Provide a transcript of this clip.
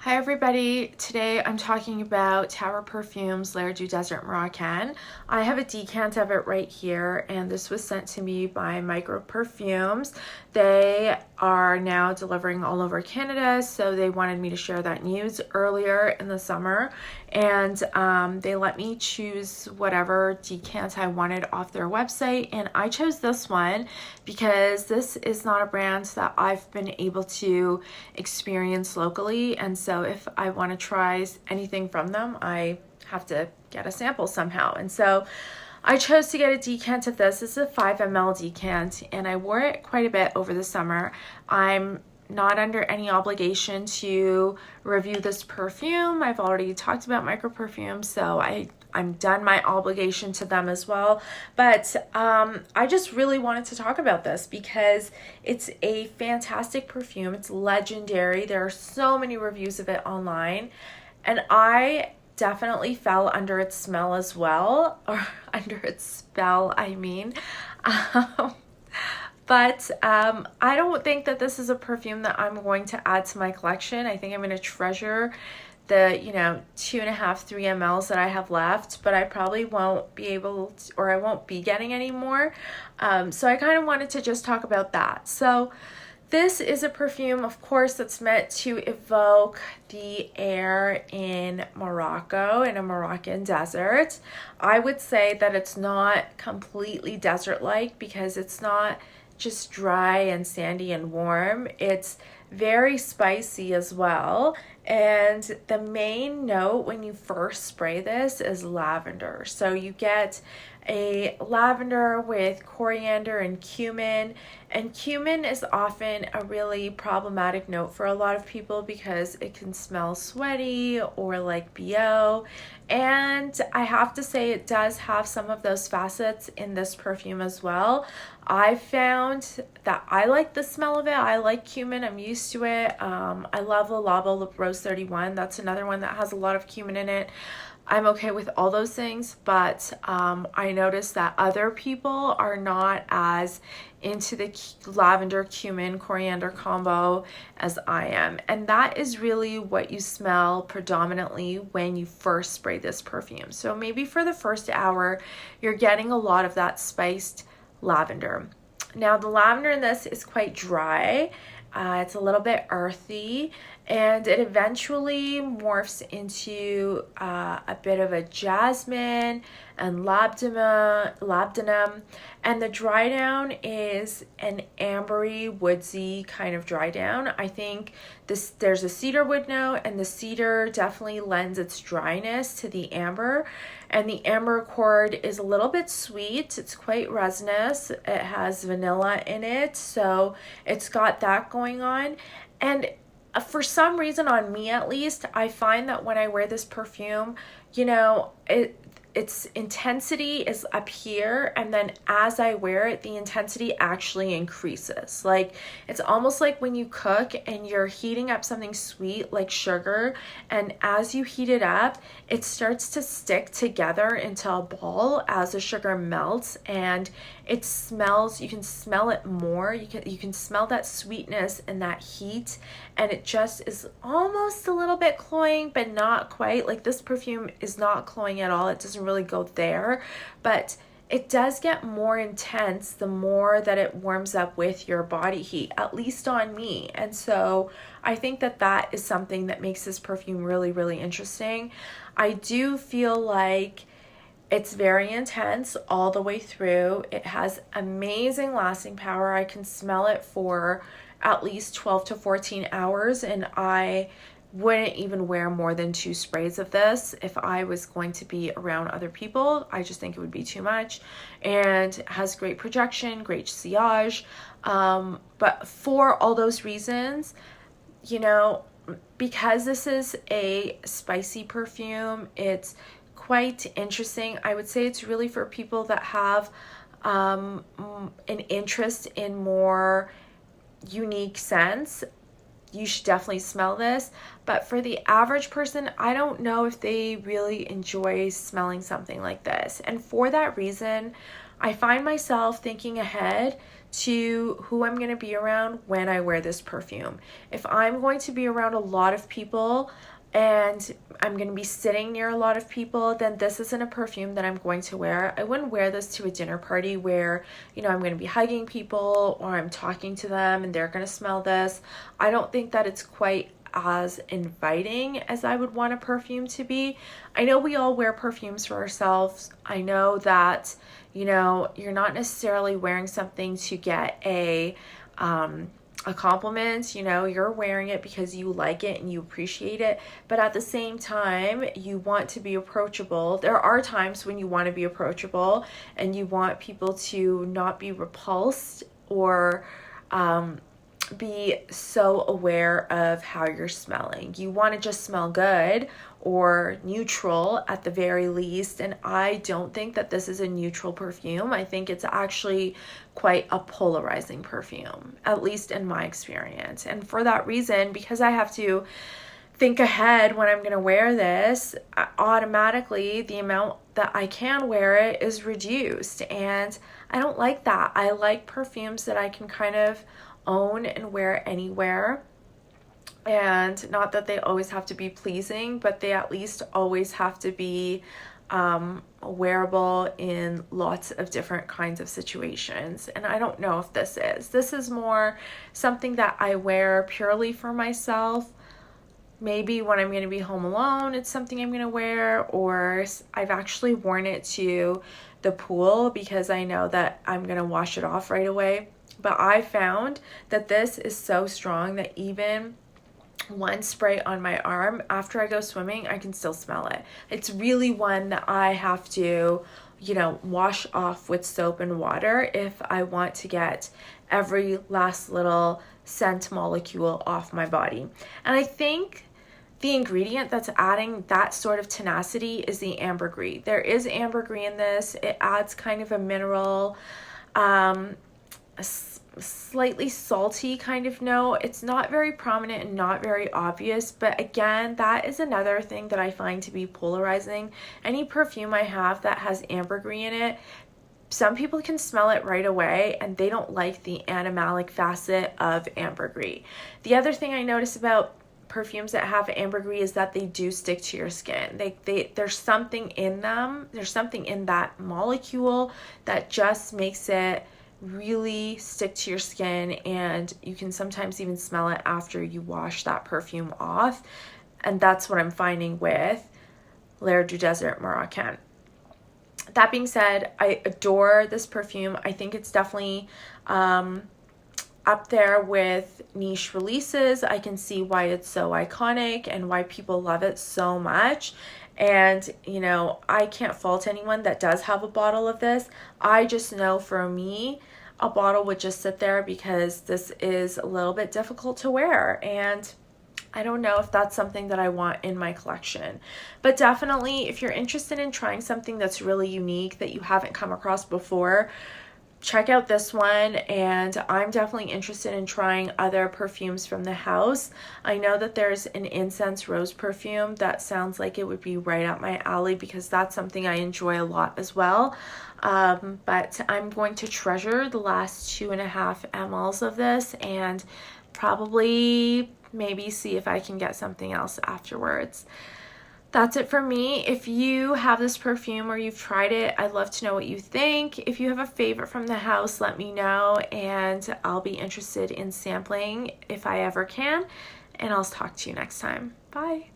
Hi everybody, today I'm talking about Tower Perfumes L'air du Desert Marocain. I have a decant of it right here, and this was sent to me by MicroPerfumes. They are now delivering all over Canada, so they wanted me to share that news earlier in the summer, and they let me choose whatever decant I wanted off their website, and I chose this one because this is not a brand that I've been able to experience locally, and so if I want to try anything from them, I have to get a sample somehow. And so I chose to get a decant of this. This is a 5 ml decant, and I wore it quite a bit over the summer. I'm not under any obligation to review this perfume. I've already talked about MicroPerfumes, so I'm done my obligation to them as well. But I just really wanted to talk about this because it's a fantastic perfume. It's legendary. There are so many reviews of it online, and I definitely fell under its smell as well, or under its spell, I mean. But I don't think that this is a perfume that I'm going to add to my collection. I think I'm going to treasure the 2.5 3 mls that I have left, but I probably won't be able to, or I won't be getting any more. So I kind of wanted to just talk about that. So this is a perfume, of course, that's meant to evoke the air in Morocco, in a Moroccan desert. I would say that it's not completely desert-like because it's not just dry and sandy and warm. It's very spicy as well, and the main note when you first spray this is lavender. So you get a lavender with coriander and cumin is often a really problematic note for a lot of people because it can smell sweaty or like BO, and I have to say it does have some of those facets in this perfume as well. I found that I like the smell of it. I like cumin. I'm used to it. I love the Labo Rose 31. That's another one that has a lot of cumin in it. I'm okay with all those things, but I noticed that other people are not as into the lavender, cumin, coriander combo as I am. And that is really what you smell predominantly when you first spray this perfume. So maybe for the first hour, you're getting a lot of that spiced lavender. Now the lavender in this is quite dry. It's a little bit earthy, and it eventually morphs into a bit of a jasmine and labdanum, and the dry down is an ambery, woodsy kind of dry down. I think there's a cedar wood note, and the cedar definitely lends its dryness to the amber, and the amber accord is a little bit sweet. It's quite resinous. It has vanilla in it, so it's got that going on. And for some reason, on me at least, I find that when I wear this perfume, its intensity is up here, and then as I wear it, the intensity actually increases. Like, it's almost like when you cook and you're heating up something sweet like sugar, and as you heat it up, it starts to stick together into a ball as the sugar melts, and it smells, you can smell it more. You can smell that sweetness and that heat, and it just is almost a little bit cloying, but not quite. Like, this perfume is not cloying at all. It doesn't really go there, but it does get more intense the more that it warms up with your body heat, at least on me. And so I think that that is something that makes this perfume really, really interesting. I do feel like it's very intense all the way through. It has amazing lasting power. I can smell it for at least 12 to 14 hours, and I wouldn't even wear more than 2 sprays of this if I was going to be around other people. I just think it would be too much. And it has great projection, great sillage. But for all those reasons, because this is a spicy perfume, it's quite interesting. I would say it's really for people that have an interest in more unique scents. You should definitely smell this, but for the average person, I don't know if they really enjoy smelling something like this. And for that reason, I find myself thinking ahead to who I'm going to be around when I wear this perfume. If I'm going to be around a lot of people and I'm going to be sitting near a lot of people, then this isn't a perfume that I'm going to wear. I wouldn't wear this to a dinner party where, you know, I'm going to be hugging people or I'm talking to them and they're going to smell this. I don't think that it's quite as inviting as I would want a perfume to be. I know we all wear perfumes for ourselves. I know that, you know, you're not necessarily wearing something to get a compliment. You know, you're wearing it because you like it and you appreciate it, but at the same time you want to be approachable. There are times when you want to be approachable and you want people to not be repulsed or be so aware of how you're smelling. You want to just smell good or neutral at the very least, and I don't think that this is a neutral perfume. I think it's actually quite a polarizing perfume, at least in my experience. And for that reason, because I have to think ahead when I'm going to wear this, automatically the amount that I can wear it is reduced, and I don't like that. I like perfumes that I can kind of own and wear anywhere. And not that they always have to be pleasing, but they at least always have to be wearable in lots of different kinds of situations. And I don't know if this is. This is more something that I wear purely for myself. Maybe when I'm going to be home alone, it's something I'm going to wear, or I've actually worn it to the pool because I know that I'm going to wash it off right away. But I found that this is so strong that even one spray on my arm after I go swimming, I can still smell it. It's really one that I have to, you know, wash off with soap and water if I want to get every last little scent molecule off my body. And I think the ingredient that's adding that sort of tenacity is the ambergris. There is ambergris in this. It adds kind of a mineral, a slightly salty kind of note. It's not very prominent and not very obvious, but again, that is another thing that I find to be polarizing. Any perfume I have that has ambergris in it, some people can smell it right away and they don't like the animalic facet of ambergris. The other thing I notice about perfumes that have ambergris is that they do stick to your skin. There's something in them, there's something in that molecule that just makes it really stick to your skin, and you can sometimes even smell it after you wash that perfume off. And that's what I'm finding with L'air du Desert Marocain. That being said, I adore this perfume. I think it's definitely up there with niche releases. I can see why it's so iconic and why people love it so much. And, you know, I can't fault anyone that does have a bottle of this. I just know for me, a bottle would just sit there because this is a little bit difficult to wear. And I don't know if that's something that I want in my collection. But definitely, if you're interested in trying something that's really unique that you haven't come across before, check out this one. And I'm definitely interested in trying other perfumes from the house. I know that there's an incense rose perfume that sounds like it would be right up my alley because that's something I enjoy a lot as well. But I'm going to treasure the last 2.5 mLs of this and probably maybe see if I can get something else afterwards. That's it for me. If you have this perfume or you've tried it, I'd love to know what you think. If you have a favorite from the house, let me know, and I'll be interested in sampling if I ever can. And I'll talk to you next time. Bye.